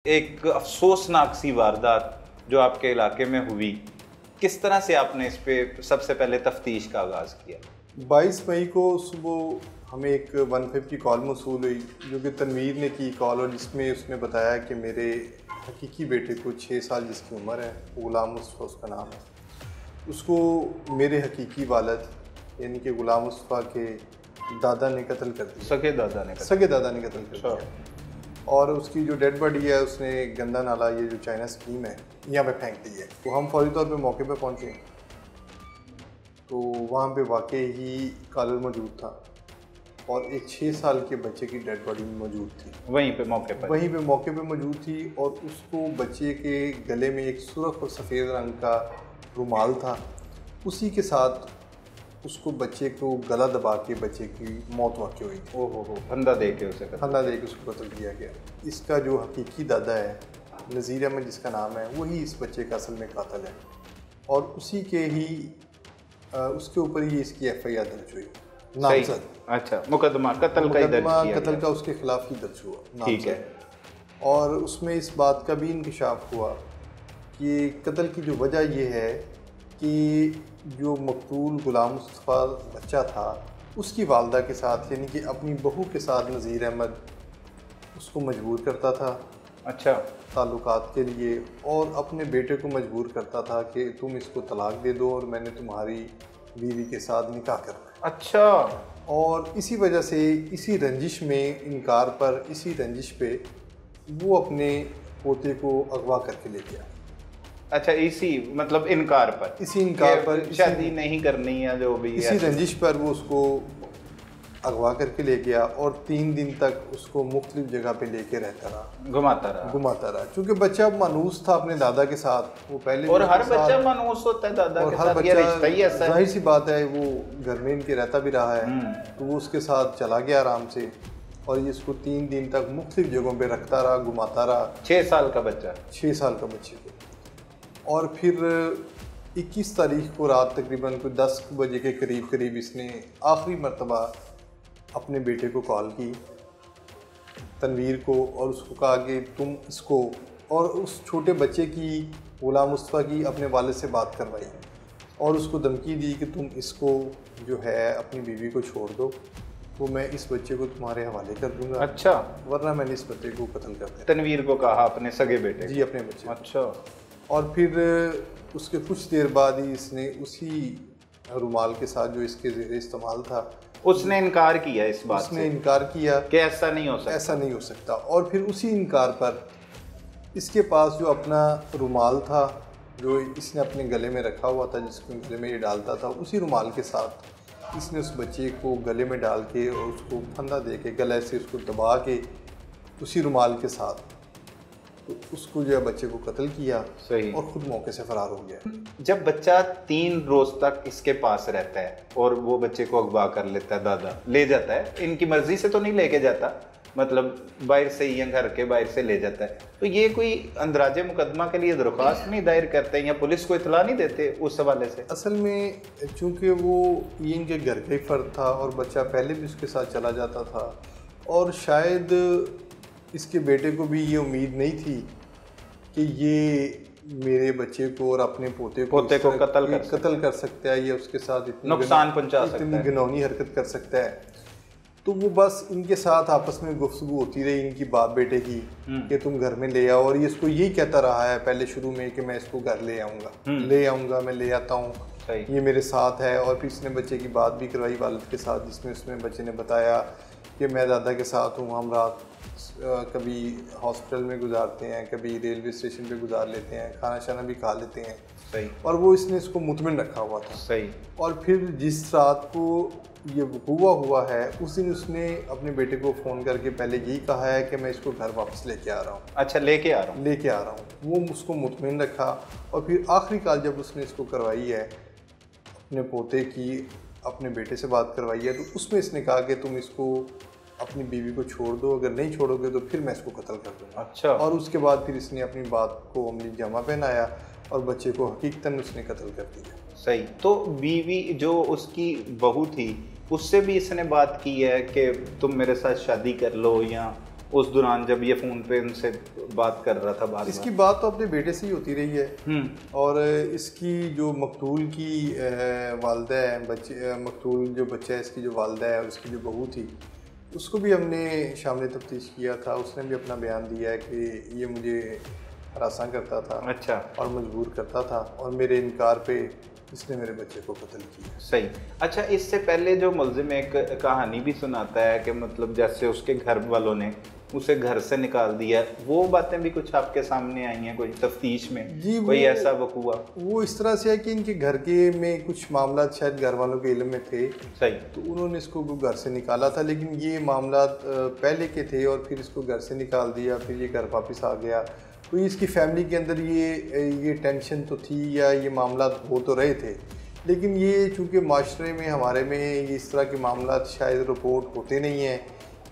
एक अफसोसनाक सी वारदात जो आपके इलाके में हुई, किस तरह से आपने इस पे सबसे पहले तफ्तीश का आगाज़ किया? 22 मई को सुबह हमें एक 150 कॉल मौसूल हुई जो कि तनवीर ने की कॉल, और जिसमें उसने बताया कि मेरे हकीकी बेटे को 6 साल जिसकी उम्र है, गुलाम मुस्तफ़ा उसका नाम है, उसको मेरे हकीकी वालिद यानी कि गुलाम मुस्तफ़ा के दादा ने कत्ल कर दिया। सगे दादा ने कत्ल कर दिया। और उसकी जो डेड बॉडी है उसने गंदा नाला, ये जो चाइना स्कीम है, यहाँ पे फेंक दी है। तो हम फौरी तौर पे मौके पे पहुँचे तो वहाँ पे वाकई ही कॉलर मौजूद था और एक 6 साल के बच्चे की डेड बॉडी मौजूद थी। वहीं पे मौके पे मौजूद थी, और उसको बच्चे के गले में एक सुर्ख और सफ़ेद रंग का रुमाल था। उसी के साथ उसको बच्चे को गला दबा के बच्चे की मौत वाक़ई हुई थी। ओहो, फंदा दे के उसको कत्ल किया गया। इसका जो हकीकी दादा है, नज़ीर अहमद जिसका नाम है, वही इस बच्चे का असल में कातिल है, और उसी के ही उसके ऊपर ही इसकी FIR दर्ज हुई, नामजद। अच्छा, मुकदमा कत्ल का उसके खिलाफ ही दर्ज हुआ। ठीक है। और उसमें इस बात का भी इंकशाफ हुआ कि कत्ल की जो वजह ये है कि जो मकतूल गुलाम मुस्तफ़ा बच्चा था, उसकी वालदा के साथ यानी कि अपनी बहू के साथ नज़ीर अहमद उसको मजबूर करता था। अच्छा। ताल्लुकात के लिए, और अपने बेटे को मजबूर करता था कि तुम इसको तलाक दे दो और मैंने तुम्हारी बीवी के साथ निकाह करना है। अच्छा। और इसी वजह से, इसी रंजिश में, इसी रंजिश पे वो अपने पोते को अगवा करके ले गया। अच्छा, इसी इनकार पर शादी नहीं करनी है जो भी, इसी रंजिश पर वो उसको अगवा करके ले गया और 3 दिन तक उसको मुख्तलिफ जगह पे लेके रहता रहा, घुमाता रहा। क्योंकि बच्चा मानूस था अपने दादा के साथ, वो पहले, और हर बच्चा मानूस होता है दादा के साथ, ये रिश्ता ही ऐसा है। जाहिर सी बात है, वो घर में इनके रहता भी रहा है, तो वो उसके साथ चला गया आराम से, और ये इसको 3 दिन तक मुख्तलिफ जगहों पे रखता रहा, घुमाता रहा। 6 साल का बच्चे को। और फिर 21 तारीख को रात तकरीबन कोई 10 बजे के करीब इसने आखिरी मर्तबा अपने बेटे को कॉल की, तनवीर को, और उसको कहा कि तुम इसको, और उस छोटे बच्चे की, गुलाम मुस्तफ़ा की, अपने वालिद से बात करवाई और उसको धमकी दी कि तुम इसको जो है अपनी बीवी को छोड़ दो, तो मैं इस बच्चे को तुम्हारे हवाले कर दूंगा। अच्छा। वरना मैंने इस बच्चे को कत्ल कर दिया। तनवीर को कहा, अपने सगे बेटे? जी, अपने बच्चे। अच्छा। और फिर उसके कुछ देर बाद ही इसने उसी रुमाल के साथ जो इसके ज़ेरे इस्तेमाल था, उसने इनकार किया इस बात से। उसने इनकार किया कि ऐसा नहीं हो सकता। और फिर उसी इनकार पर इसके पास जो अपना रुमाल था, जो इसने अपने गले में रखा हुआ था, जिसके गले में ये डालता था, उसी रुमाल के साथ इसने उस बच्चे को गले में डाल के और उसको फंदा दे के गले से उसको दबा के उसी रुमाल के साथ तो उसको जो है बच्चे को कत्ल किया। सही। और ख़ुद मौके से फ़रार हो गया। जब बच्चा 3 रोज़ तक इसके पास रहता है और वो बच्चे को अगवा कर लेता है, दादा ले जाता है, इनकी मर्ज़ी से तो नहीं लेके जाता, बाहर से या घर के बाहर से ले जाता है, तो ये कोई अंदराजे मुकदमा के लिए दरख्वास्त नहीं दायर करते या पुलिस को इतला नहीं देते उस हवाले से? असल में चूँकि वो इनके घर का ही फ़र्द था और बच्चा पहले भी उसके साथ चला जाता था, और शायद इसके बेटे को भी ये उम्मीद नहीं थी कि ये मेरे बच्चे को और अपने पोते को कत्ल कर सकता है, या उसके साथ इतनी नुकसान पहुंचा सकता है, इतनी घिनौनी हरकत कर सकता है। तो वो बस इनके साथ आपस में गुफ्तगू होती रही इनकी बाप बेटे की कि तुम घर में ले आओ, और ये इसको यही कहता रहा है पहले शुरू में कि मैं इसको घर ले आऊँगा, मैं ले आता हूँ, ये मेरे साथ है। और फिर इसने बच्चे की बात भी करवाई वालिद के साथ, जिसमें उसमें बच्चे ने बताया कि मैं दादा के साथ हूँ, हम रात कभी हॉस्पिटल में गुजारते हैं, कभी रेलवे स्टेशन पे गुजार लेते हैं, खाना शाना भी खा लेते हैं। सही। और वो इसने इसको मुतमिन रखा हुआ था। सही। और फिर जिस रात को ये वक़ूआ हुआ है, उस दिन उसने अपने बेटे को फ़ोन करके पहले यही कहा है कि मैं इसको घर वापस लेके आ रहा हूँ। अच्छा, लेके आ रहा हूँ। वो उसको मुतमिन रखा, और फिर आखिरी कॉल जब उसने इसको करवाई है अपने पोते की, अपने बेटे से बात करवाई है, तो उसमें इसने कहा कि तुम इसको अपनी बीवी को छोड़ दो, अगर नहीं छोड़ोगे तो फिर मैं इसको कत्ल कर दूँगा। अच्छा। और उसके बाद फिर इसने अपनी बात को अमली जामा पहनाया और बच्चे को हकीकतन उसने कत्ल कर दिया। सही। तो बीवी जो उसकी बहू थी, उससे भी इसने बात की है कि तुम मेरे साथ शादी कर लो, या उस दौरान जब ये फ़ोन पे उनसे बात कर रहा था बार बार। इसकी बात तो अपने बेटे से ही होती रही है। और इसकी जो मकतूल की वालदा है, मकतूल जो बच्चा है इसकी जो वालदा है और इसकी जो बहू थी, उसको भी हमने शामिल तफ्तीश किया था। उसने भी अपना बयान दिया है कि ये मुझे हरासा करता था। अच्छा। और मजबूर करता था और मेरे इनकार पे इसने मेरे बच्चे को कत्ल किया। सही। अच्छा, इससे पहले जो मुलजिम एक कहानी भी सुनाता है कि मतलब जैसे उसके घर वालों ने उसे घर से निकाल दिया, वो बातें भी कुछ आपके सामने आई हैं कोई तफ्तीश में? जी, कोई ऐसा वकूआ? वो इस तरह से है कि इनके घर के में कुछ मामला शायद घर वालों के इल्म में थे। सही। तो उन्होंने इसको घर से निकाला था, लेकिन ये मामला पहले के थे और फिर इसको घर से निकाल दिया, फिर ये घर वापस आ गया। तो इसकी फैमिली के अंदर ये टेंशन तो थी या ये मामला हो तो रहे थे, लेकिन ये चूँकि माशरे में हमारे में ये इस तरह के मामला शायद रिपोर्ट होते नहीं हैं,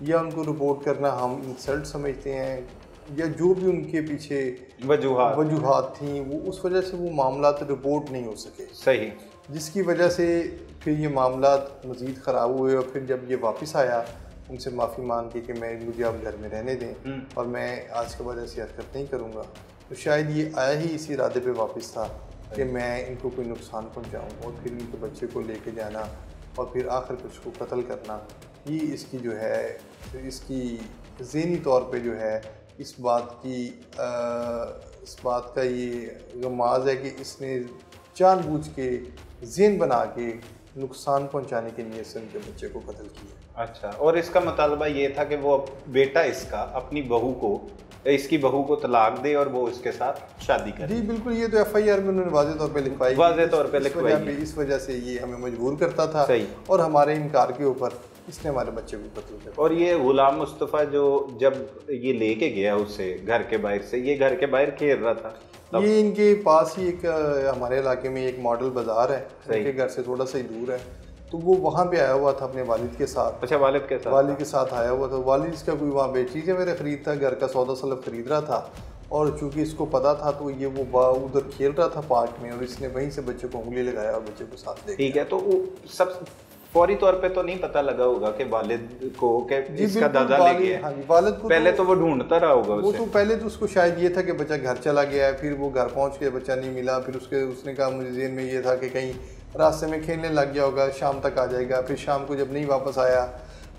या उनको रिपोर्ट करना हम इंसल्ट समझते हैं, या जो भी उनके पीछे वजूहात थी वो उस वजह से वो मामला रिपोर्ट नहीं हो सके। सही। जिसकी वजह से फिर ये मामला मज़ीद ख़राब हुए और फिर जब ये वापस आया उनसे माफ़ी मांग के कि मुझे आप घर में रहने दें और मैं आज के बाद ऐसी हरकत नहीं करूँगा, तो शायद ये आया ही इसी इरादे पे वापस था कि मैं इनको कोई नुकसान पहुँचाऊँ और फिर इनके बच्चे को लेके जाना और फिर आखिर में उसको कत्ल करना। ये इसकी जो है इसकी ज़हनी तौर पे जो है इस बात का ये गमाज है कि इसने जानबूझ के ज़हन बना के नुकसान पहुंचाने के लिए से उनके बच्चे को कत्ल किया। अच्छा, और इसका मुतालबा ये था कि वो बेटा इसका अपनी इसकी बहू को तलाक दे और वो इसके साथ शादी करे। जी बिल्कुल, ये तो FIR में उन्होंने वाज़े तौर पे लिखवाई। इस वजह से ये हमें मजबूर करता था। सही। और हमारे इनकार के ऊपर इसने हमारे बच्चे को कत्ल किया। और ये गुलाम मुस्तफ़ा जो जब ये लेके गया उसे घर के बाहर से, ये घर के बाहर खेल रहा था तब? ये इनके पास ही एक हमारे इलाके में एक मॉडल बाजार है, उनके घर से थोड़ा सा ही दूर है, तो वो वहाँ पे आया हुआ था अपने वालिद के साथ। अच्छा, वालिद के साथ आया हुआ था। वालिद इसका कोई वहाँ पे चीज़ें मेरे ख़रीद था, घर का सौदा सलब खरीद रहा था, और चूँकि इसको पता था तो ये वो उधर खेल रहा था पार्क में, और इसने वहीं से बच्चे को उंगली लगाया और बच्चे को साथ ले गया। ठीक है, तो वो सब फौरी तौर पे तो नहीं पता लगा होगा कि वालिद को कि इसका दादा ले गया? हाँ जी, वालिद को पहले तो वो ढूंढता रहा होगा वो तो पहले तो उसको शायद ये था कि बच्चा घर चला गया है, फिर वो घर पहुंच के बच्चा नहीं मिला, फिर उसने कहा मुझे ज़हन में ये था कि कहीं रास्ते में खेलने लग गया होगा, शाम तक आ जाएगा। फिर शाम को जब नहीं वापस आया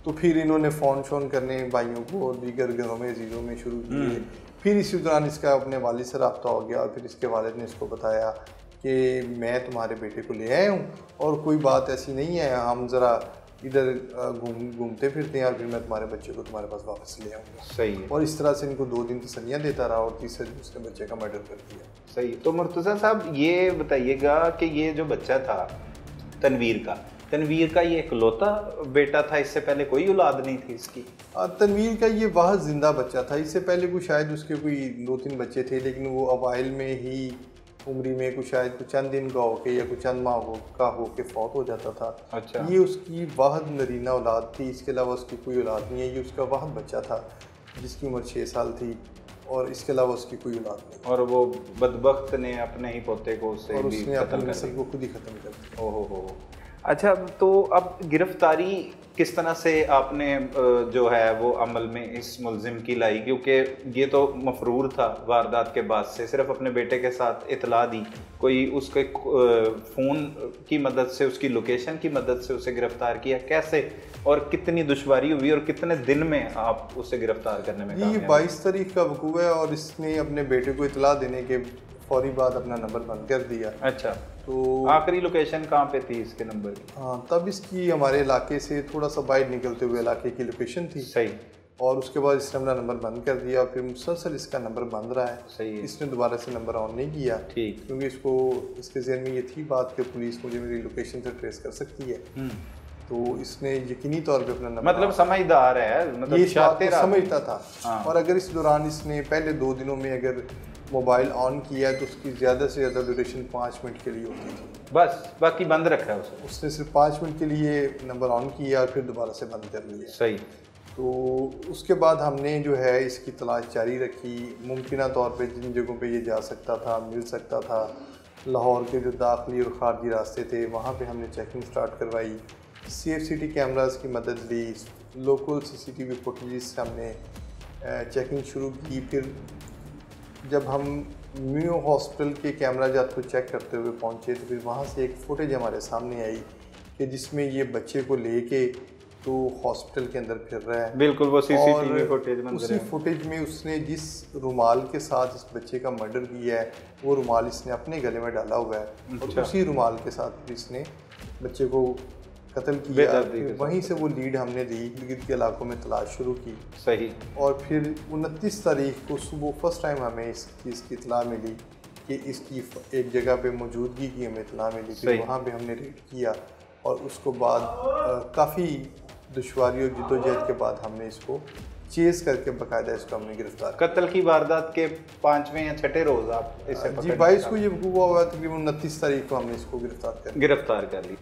तो फिर इन्होंने फ़ोन शोन करने भाइयों को और दीगर घरों में अजीज़ों में शुरू किए। फिर इसी दौरान इसका अपने वालिद से रब्ता हो गया और फिर इसके वालिद ने इसको बताया कि मैं तुम्हारे बेटे को ले आया हूँ और कोई बात ऐसी नहीं है, हम ज़रा इधर घूमते फिरते हैं और फिर मैं तुम्हारे बच्चे को तुम्हारे पास वापस ले आऊँगा। सही है। और इस तरह से इनको 2 दिन तसल्लियाँ देता रहा और तीसरे दिन उसने बच्चे का मर्डर कर दिया। सही। तो मुर्तज़ा साहब ये बताइएगा कि ये जो बच्चा था तनवीर का ये इकलौता बेटा था, इससे पहले कोई औलाद नहीं थी इसकी? तनवीर का ये वाहद जिंदा बच्चा था। इससे पहले कोई शायद उसके कोई 2-3 बच्चे थे, लेकिन वो अवाइल में ही उम्री में कुछ शायद कुछ चंद दिन का होके या कुछ चंद माह का होके फौत हो जाता था। अच्छा। ये उसकी वाहद नरीना औलाद थी, इसके अलावा उसकी कोई औलाद नहीं है। ये उसका वाहद बच्चा था जिसकी उम्र 6 साल थी और इसके अलावा उसकी कोई औलाद नहीं। और वो बदबख्त ने अपने ही पोते को और उसने अपनी नस्ल को खुद ही ख़त्म कर दिया। ओहो हो। अच्छा, तो अब गिरफ्तारी किस तरह से आपने जो है वो अमल में इस मुलजिम की लाई? क्योंकि ये तो मफरूर था वारदात के बाद से, सिर्फ अपने बेटे के साथ इतला दी, कोई उसके फ़ोन की मदद से, उसकी लोकेशन की मदद से उसे गिरफ्तार किया, कैसे और कितनी दुश्वारी हुई और कितने दिन में आप उसे गिरफ्तार करने में कामयाब? ये 22 तारीख का वकूआ है और इसने अपने बेटे को इतला देने के फौरी बाद अपना नंबर बंद कर दिया। अच्छा, तो आखिरी लोकेशन कहाँ पे थी इसके नंबर की? हाँ, तब इसकी हमारे इलाके से थोड़ा सा बाहर निकलते हुए इलाके की लोकेशन थी। सही। और उसके बाद इसने अपना नंबर बंद कर दिया और फिर मुसलसल इसका नंबर बंद रहा है। सही है। इसने दोबारा से नंबर ऑन नहीं किया। ठीक। क्योंकि इसके ज़हन में ये थी बात कि पुलिस मुझे मेरी लोकेशन से ट्रेस कर सकती है। तो इसने यकीनी तौर पे अपना नंबर, मतलब समझदार है, मतलब ये समझता था। हाँ। और अगर इस दौरान इसने पहले 2 दिनों में अगर मोबाइल ऑन किया तो उसकी ज़्यादा से ज़्यादा ड्यूरेशन 5 मिनट के लिए होती थी, बस, बाकी बंद रखा है उसने सिर्फ 5 मिनट के लिए नंबर ऑन किया और फिर दोबारा से बंद कर लिया। सही। तो उसके बाद हमने जो है इसकी तलाश जारी रखी। मुमकिन तौर पे जिन जगहों पे ये जा सकता था, मिल सकता था, लाहौर के जो दाखिली और खारजी रास्ते थे वहाँ पे हमने चेकिंग स्टार्ट करवाई। CFCT कैमरास की मदद ली, लोकल CCTV फुटेज से हमने चेकिंग शुरू की। फिर जब हम म्यू हॉस्पिटल के कैमरा जात को चेक करते हुए पहुंचे तो फिर वहां से एक फुटेज हमारे सामने आई कि जिसमें ये बच्चे को लेके तो हॉस्पिटल के अंदर फिर रहा है। बिल्कुल, वो सीसीटीवी और फुटेज उसी फुटेज में उसने जिस रुमाल के साथ इस बच्चे का मर्डर किया है वो रुमाल इसने अपने गले में डाला हुआ है और उसी रुमाल के साथ फिर इसने बच्चे को कत्ल किया। फिर वहीं से वो लीड हमने ली, इर्द गिर्द के इलाकों में तलाश शुरू की। सही। और फिर 29 तारीख को सुबह फर्स्ट टाइम हमें इस चीज़ की इतला मिली कि इसकी एक जगह पे मौजूदगी की हमें इतला मिली। फिर वहाँ पे हमने रेड किया और उसको बाद काफ़ी दुश्वारी और जद्दोजहद के बाद हमने इसको चेज़ करके बाकायदा इसको हमने गिरफ्तार। कत्ल की वारदात के 5वें या 6ठे रोज़ आप इसे जी 22 को ये हुआ हुआ, तकरीबन 29 तारीख को हमने इसको गिरफ्तार कर लिया।